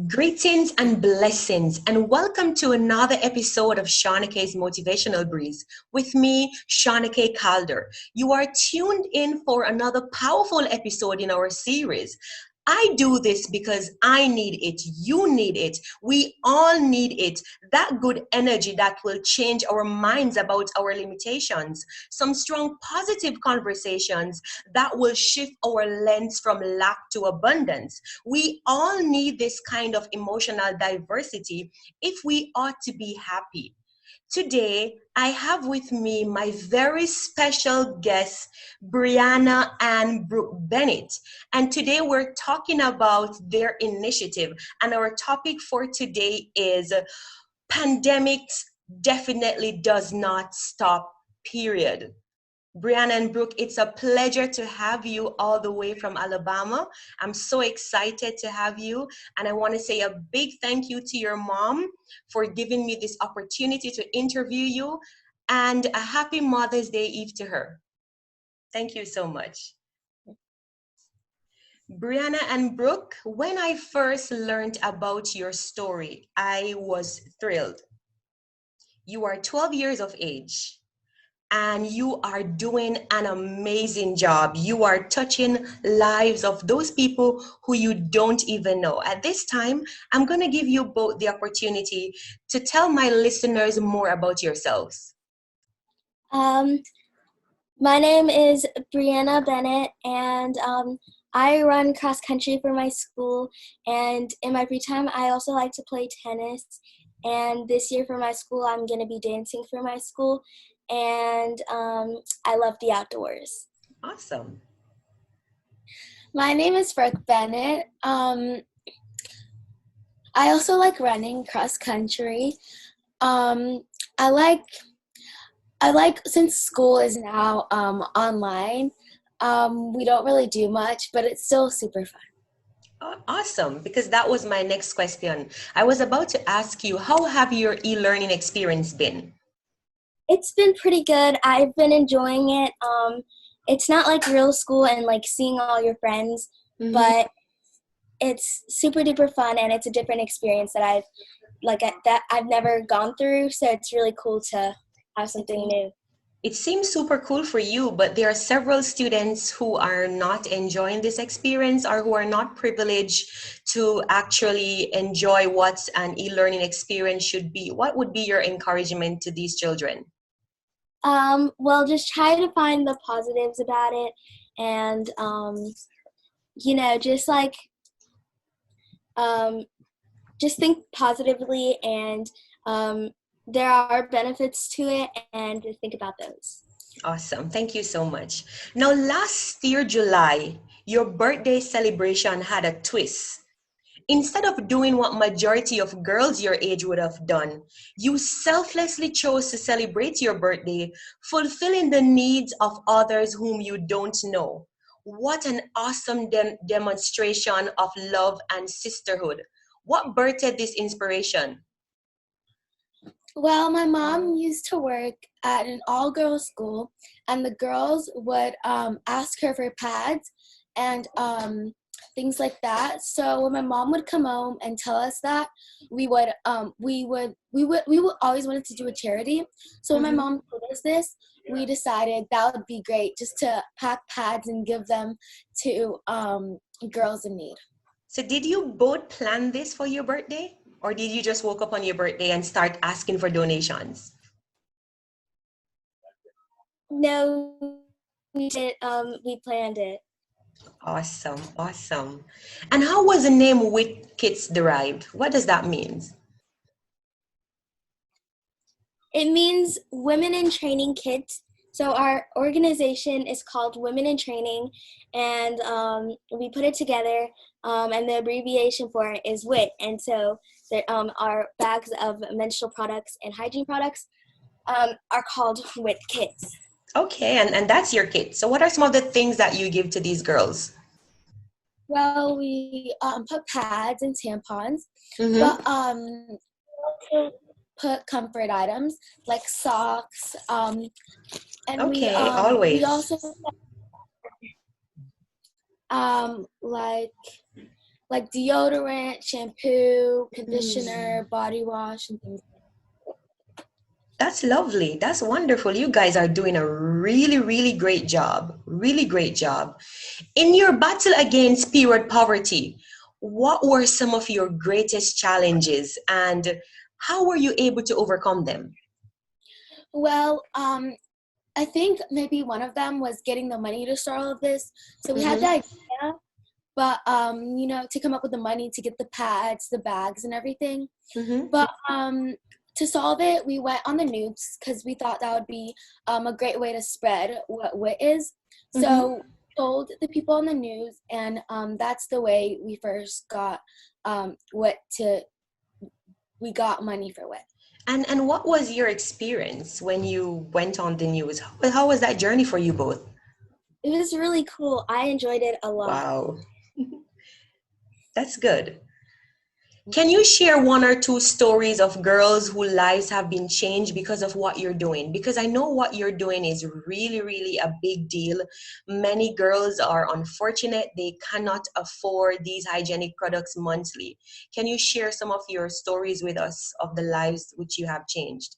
Greetings and blessings, and welcome to another episode of Shauna-Kay's Motivational Breeze. With me, Shauna-Kay Calder. You are tuned in for another powerful episode in our series. I do this because I need it. You need it. We all need it. That good energy that will change our minds about our limitations. Some strong positive conversations that will shift our lens from lack to abundance. We all need this kind of emotional diversity if we ought to be happy. Today, I have with me my very special guests, Breanna and Brooke Bennett. And today we're talking about their initiative. And our topic for today is pandemics definitely does not stop, period. Breanna and Brooke, it's a pleasure to have you all the way from Alabama. I'm so excited to have you. And I want to say a big thank you to your mom for giving me this opportunity to interview you. And a happy Mother's Day Eve to her. Thank you so much. Breanna and Brooke, when I first learned about your story, I was thrilled. You are 12 years of age. And you are doing an amazing job. You are touching lives of those people who you don't even know. At this time, I'm going to give you both the opportunity to tell my listeners more about yourselves. My name is Breanna Bennett, and I run cross country for my school. And in my free time, I also like to play tennis. And this year for my school, I'm going to be dancing for my school. And I love the outdoors. Awesome. My name is Brooke Bennett. I also like running cross country. I like since school is now online, we don't really do much, but it's still super fun. Awesome, because that was my next question. I was about to ask you, how have your e-learning experience been? It's been pretty good. I've been enjoying it. It's not like real school and like seeing all your friends, but it's super duper fun, and it's a different experience that I've never gone through. So it's really cool to have something new. It seems super cool for you, but there are several students who are not enjoying this experience or who are not privileged to actually enjoy what an e-learning experience should be. What would be your encouragement to these children? Well, just try to find the positives about it, and just think positively, and there are benefits to it, and just think about those. Awesome. Thank you so much. Now, last year, July, your birthday celebration had a twist. Instead of doing what majority of girls your age would have done, you selflessly chose to celebrate your birthday, fulfilling the needs of others whom you don't know. What an awesome demonstration of love and sisterhood. What birthed this inspiration? Well, my mom used to work at an all-girls school, and the girls would ask her for pads and things like that. So when my mom would come home and tell us that, we would always wanted to do a charity. So when my mom told us this, we decided that would be great, just to pack pads and give them to girls in need. So did you both plan this for your birthday? Or did you just woke up on your birthday and start asking for donations? No, we did. We planned it. Awesome, awesome. And how was the name wide.It derived? What does that mean? It means Women in Training Kids. So our organization is called Women in Training, and we put it together, and the abbreviation for it is WIT. And so our bags of menstrual products and hygiene products are called WIT kits. Okay, and that's your kit. So what are some of the things that you give to these girls? Well, we put pads and tampons, but we also put comfort items like socks, and okay, always. we also like like deodorant, shampoo, conditioner, body wash, and things. That's lovely. That's wonderful. You guys are doing a really, really great job. Really great job. In your battle against period poverty, what were some of your greatest challenges and how were you able to overcome them? Well, I think maybe one of them was getting the money to start all of this. So we had the Mm-hmm. idea, but to come up with the money to get the pads, the bags, and everything. Mm-hmm. But to solve it, we went on the news because we thought that would be a great way to spread what WIT is. Mm-hmm. So we told the people on the news, and that's the way we first got WIT to. We got money for WIT. And what was your experience when you went on the news? How was that journey for you both? It was really cool. I enjoyed it a lot. Wow, that's good. Can you share one or two stories of girls whose lives have been changed because of what you're doing? Because I know what you're doing is really, really a big deal. Many girls are unfortunate, they cannot afford these hygienic products monthly. Can you share some of your stories with us of the lives which you have changed?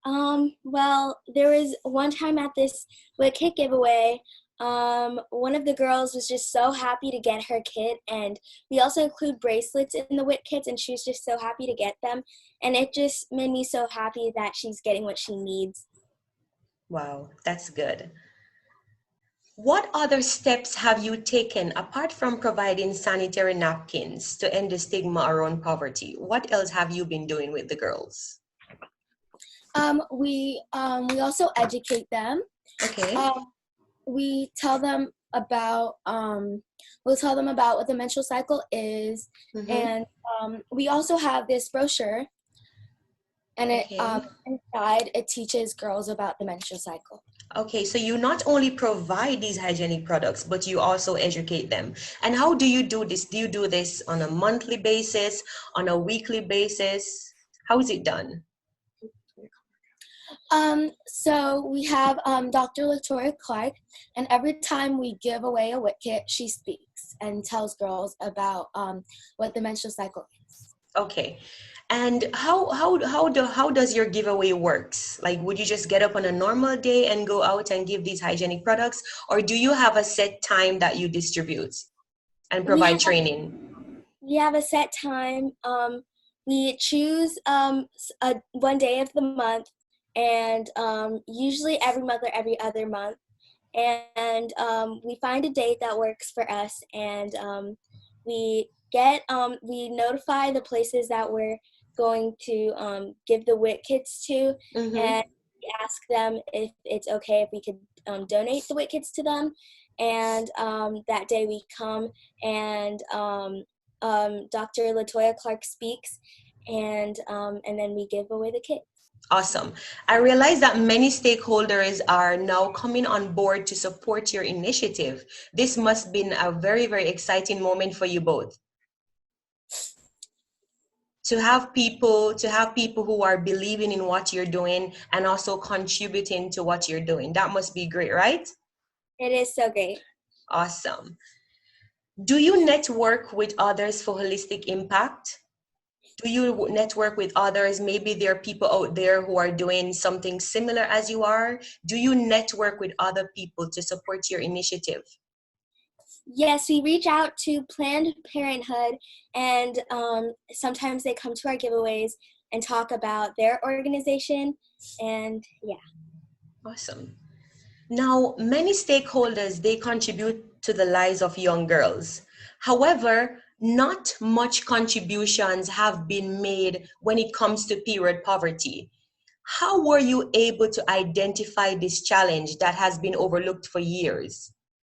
Well, there was one time at this WIT kit giveaway, one of the girls was just so happy to get her kit, and we also include bracelets in the WIT kits, and she was just so happy to get them, and it just made me so happy that she's getting what she needs. Wow, that's good. What other steps have you taken apart from providing sanitary napkins to end the stigma around poverty? What else have you been doing with the girls? We also educate them. Okay. Um, we tell them about we'll tell them about what the menstrual cycle is, Mm-hmm. and we also have this brochure, and it Okay. inside it teaches girls about the menstrual cycle. Okay, so you not only provide these hygienic products, but you also educate them. And how do you do this? Do you do this on a monthly basis, on a weekly basis? How is it done? So we have Dr. Latoya Clark, and every time we give away a WIT kit, she speaks and tells girls about what the menstrual cycle is. Okay. And how does your giveaway works? Like, would you just get up on a normal day and go out and give these hygienic products, or do you have a set time that you distribute and We provide have training? we have a set time. We choose one day of the month, and usually every month or every other month. And we find a date that works for us, and we notify the places that we're going to give the WIT kits to, Mm-hmm. and we ask them if it's okay if we could donate the WIT kits to them. And that day we come, and Dr. Latoya Clark speaks, and then we give away the kit. Awesome. I realize that many stakeholders are now coming on board to support your initiative. This must have been a very, very exciting moment for you both. To have people who are believing in what you're doing and also contributing to what you're doing. That must be great, right? It is so great. Awesome. Do you network with others for holistic impact? Do you network with others? Maybe there are people out there who are doing something similar as you are. Do you network with other people to support your initiative? Yes, we reach out to Planned Parenthood, and sometimes they come to our giveaways and talk about their organization. And yeah. Awesome. Now, many stakeholders, they contribute to the lives of young girls. However, not much contributions have been made when it comes to period poverty. How were you able to identify this challenge that has been overlooked for years?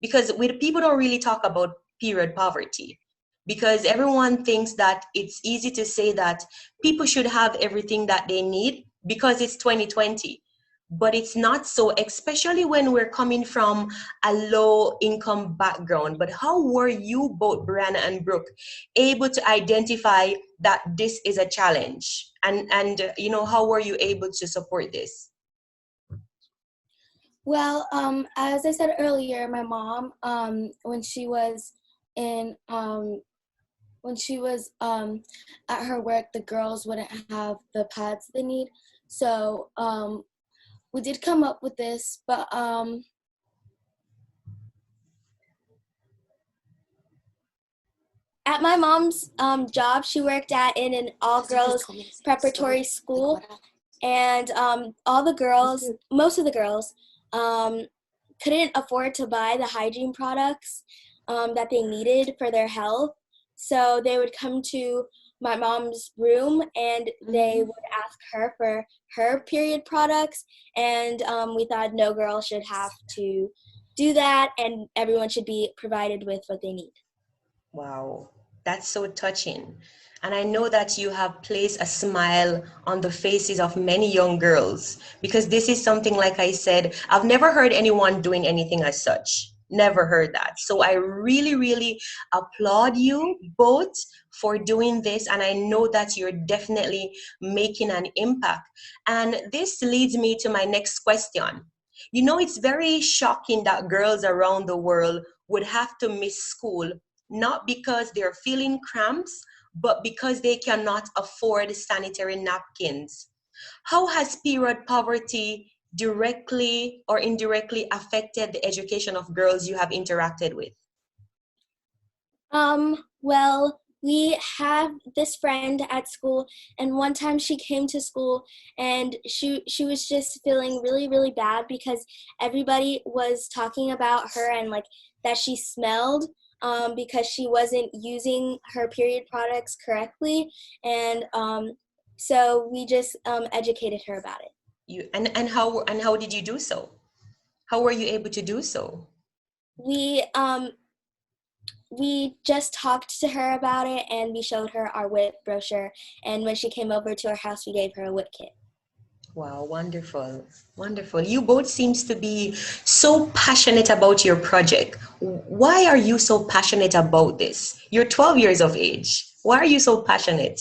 Because people don't really talk about period poverty because everyone thinks that it's easy to say that people should have everything that they need because it's 2020. But it's not so, especially when we're coming from a low income background. But how were you both, Brianna and Brooke, able to identify that this is a challenge? And how were you able to support this? Well, as I said earlier, my mom, when she was in when she was at her work, the girls wouldn't have the pads they need. So we did come up with this, but at my mom's job, she worked in an all-girls preparatory school, and all the girls, most of the girls, couldn't afford to buy the hygiene products that they needed for their health. So they would come to my mom's room and they would ask her for her period products. And we thought no girl should have to do that, and everyone should be provided with what they need. Wow, that's so touching. And I know that you have placed a smile on the faces of many young girls because this is something, like I said, I've never heard anyone doing anything as such. Never heard that. So I really, really applaud you both for doing this. And I know that you're definitely making an impact. And this leads me to my next question. You know, it's very shocking that girls around the world would have to miss school not because they're feeling cramps, but because they cannot afford sanitary napkins. How has period poverty directly or indirectly affected the education of girls you have interacted with? Well, we have this friend at school, and one time she came to school and she was just feeling really, really bad because everybody was talking about her and like that she smelled because she wasn't using her period products correctly, and so we just educated her about it. And how did you do so? How were you able to do so? We just talked to her about it, and we showed her our WIT brochure, and when she came over to our house we gave her a WIT kit. Wow, wonderful. Wonderful. You both seems to be so passionate about your project. Why are you so passionate about this? You're 12 years of age. Why are you so passionate?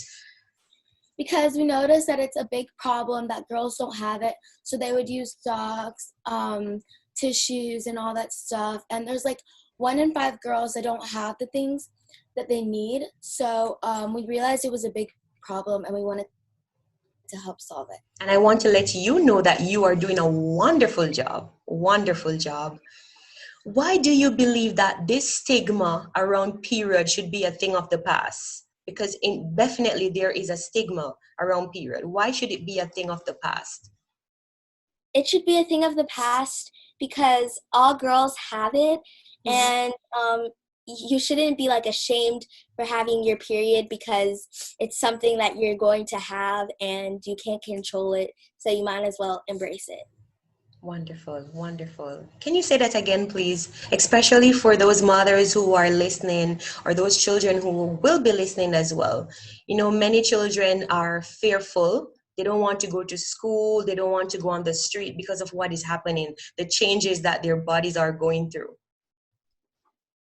Because we noticed that it's a big problem that girls don't have it, so they would use socks, tissues, and all that stuff, and there's like 1 in 5 girls that don't have the things that they need. So we realized it was a big problem, and we wanted to help solve it. And I want to let you know that you are doing a wonderful job. Wonderful job. Why do you believe that this stigma around period should be a thing of the past? Because definitely there is a stigma around period. Why should it be a thing of the past? It should be a thing of the past because all girls have it, and you shouldn't be like ashamed for having your period because it's something that you're going to have and you can't control it, so you might as well embrace it. Wonderful, wonderful. Can you say that again, please? Especially for those mothers who are listening or those children who will be listening as well. You know, many children are fearful. They don't want to go to school. They don't want to go on the street because of what is happening, the changes that their bodies are going through.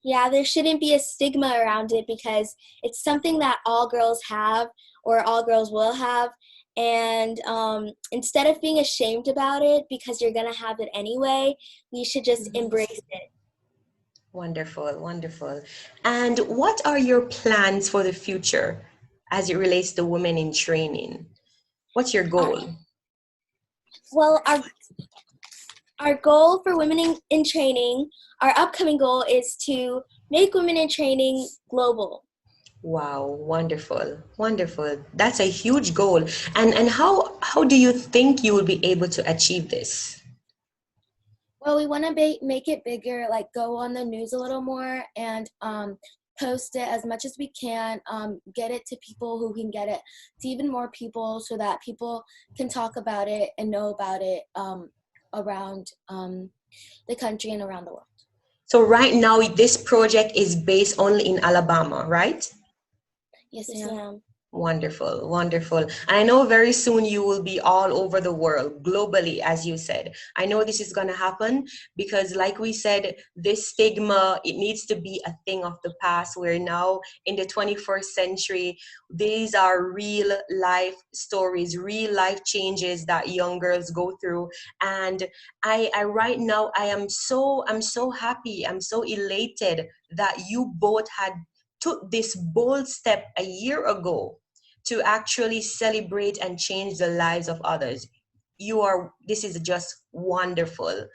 Yeah, there shouldn't be a stigma around it because it's something that all girls have or all girls will have. And instead of being ashamed about it because you're going to have it anyway, you should just embrace it. Wonderful, wonderful. And what are your plans for the future as it relates to women in training? What's your goal? Well, our goal for women in training, our upcoming goal is to make women in training global. Wow, wonderful, wonderful. That's a huge goal. And how do you think you will be able to achieve this? Well, we want to make it bigger, like go on the news a little more and post it as much as we can, get it to people who can get it to even more people so that people can talk about it and know about it around the country and around the world. So right now, this project is based only in Alabama, right? Yes, ma'am. Wonderful, wonderful. And I know very soon you will be all over the world, globally, as you said. I know this is going to happen because, like we said, this stigma, it needs to be a thing of the past. We're now in the 21st century. These are real life stories, real life changes that young girls go through. And I right now, I'm so happy. I'm so elated that you both had took this bold step a year ago to actually celebrate and change the lives of others. This is just wonderful.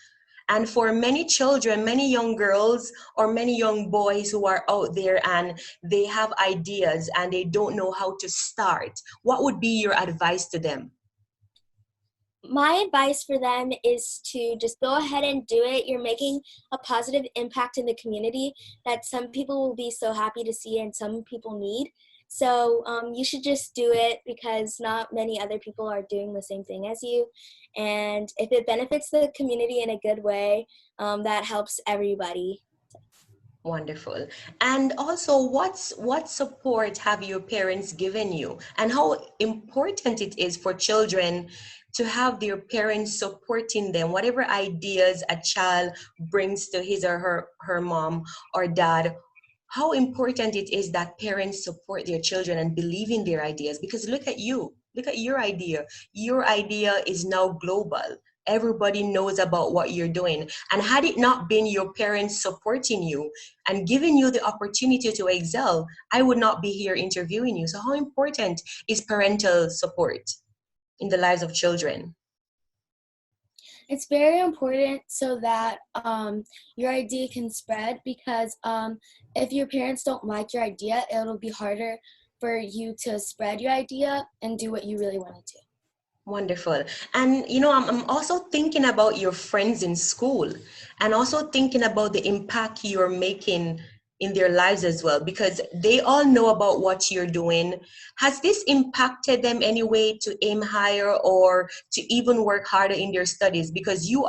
And for many children, many young girls or many young boys who are out there and they have ideas and they don't know how to start, what would be your advice to them? My advice for them is to just go ahead and do it. You're making a positive impact in the community that some people will be so happy to see and some people need. So you should just do it because not many other people are doing the same thing as you. And if it benefits the community in a good way, that helps everybody. Wonderful. And also, what support have your parents given you, and how important it is for children to have their parents supporting them, whatever ideas a child brings to his or her mom or dad. How important it is that parents support their children and believe in their ideas. Because look at you, look at your idea. Your idea is now global. Everybody knows about what you're doing. And had it not been your parents supporting you and giving you the opportunity to excel, I would not be here interviewing you. So how important is parental support in the lives of children? It's very important so that your idea can spread because if your parents don't like your idea, it'll be harder for you to spread your idea and do what you really want to do. Wonderful. And I'm also thinking about your friends in school and also thinking about the impact you're making in their lives as well, because they all know about what you're doing. Has this impacted them anyway to aim higher or to even work harder in their studies? Because you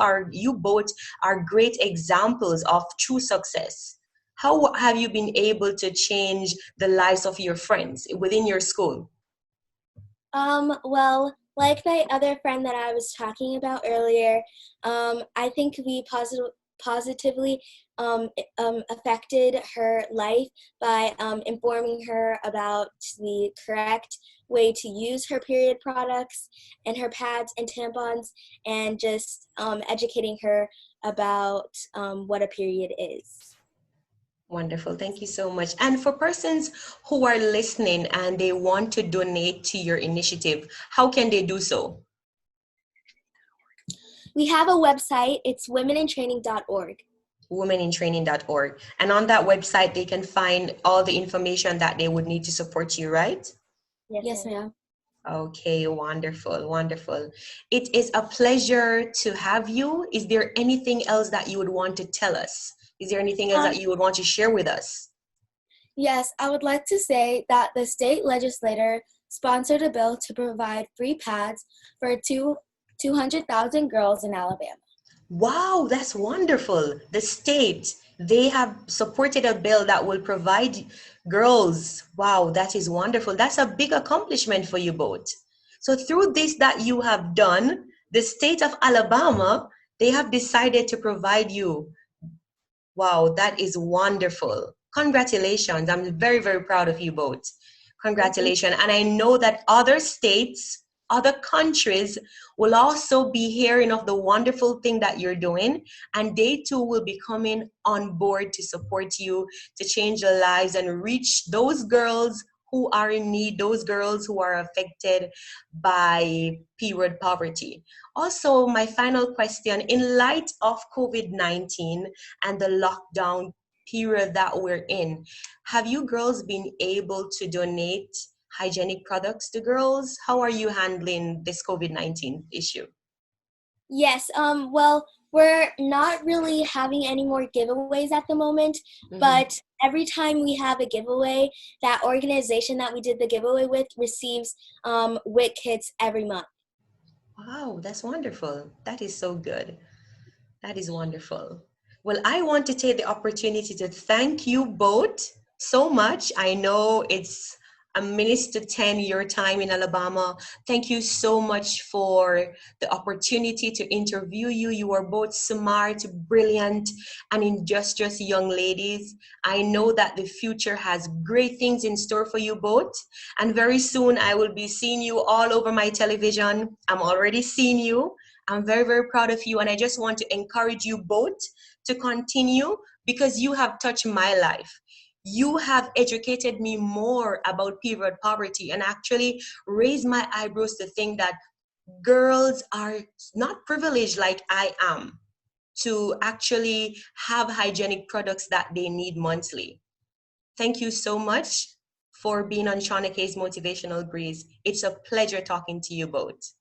both are great examples of true success. How have you been able to change the lives of your friends within your school? Well, like my other friend that I was talking about earlier, I think we positively affected her life by informing her about the correct way to use her period products and her pads and tampons, and just educating her about what a period is. Wonderful. Thank you so much. And for persons who are listening and they want to donate to your initiative, how can they do so? We have a website. It's womenintraining.org. Womenintraining.org. And on that website, they can find all the information that they would need to support you, right? Yes, ma'am. Okay, wonderful, wonderful. It is a pleasure to have you. Is there anything else that you would want to tell us? Is there anything else that you would want to share with us? Yes, I would like to say that the state legislature sponsored a bill to provide free pads for 200,000 girls in Alabama. Wow, that's wonderful. The state, they have supported a bill that will provide girls. Wow, that is wonderful. That's a big accomplishment for you both. So through this that you have done, the state of Alabama, they have decided to provide you. Wow, that is wonderful. Congratulations. I'm very, very proud of you both. Congratulations. And I know that other states, other countries will also be hearing of the wonderful thing that you're doing, and they too will be coming on board to support you, to change their lives and reach those girls who are in need, those girls who are affected by period poverty. Also, my final question, in light of COVID-19 and the lockdown period that we're in, have you girls been able to donate hygienic products to girls? How are you handling this COVID-19 issue? Yes, well, we're not really having any more giveaways at the moment, but every time we have a giveaway, that organization that we did the giveaway with receives WIT kits every month. Wow, that's wonderful. That is so good. That is wonderful. Well, I want to take the opportunity to thank you both so much. I know it's a minutes to 10 your time in Alabama. Thank you so much for the opportunity to interview you. You are both smart, brilliant, and industrious young ladies. I know that the future has great things in store for you both. And very soon I will be seeing you all over my television. I'm already seeing you. I'm very, very proud of you. And I just want to encourage you both to continue because you have touched my life. You have educated me more about period poverty and actually raised my eyebrows to think that girls are not privileged like I am to actually have hygienic products that they need monthly. Thank you so much for being on Shauna-Kay's Motivational Breeze. It's a pleasure talking to you both.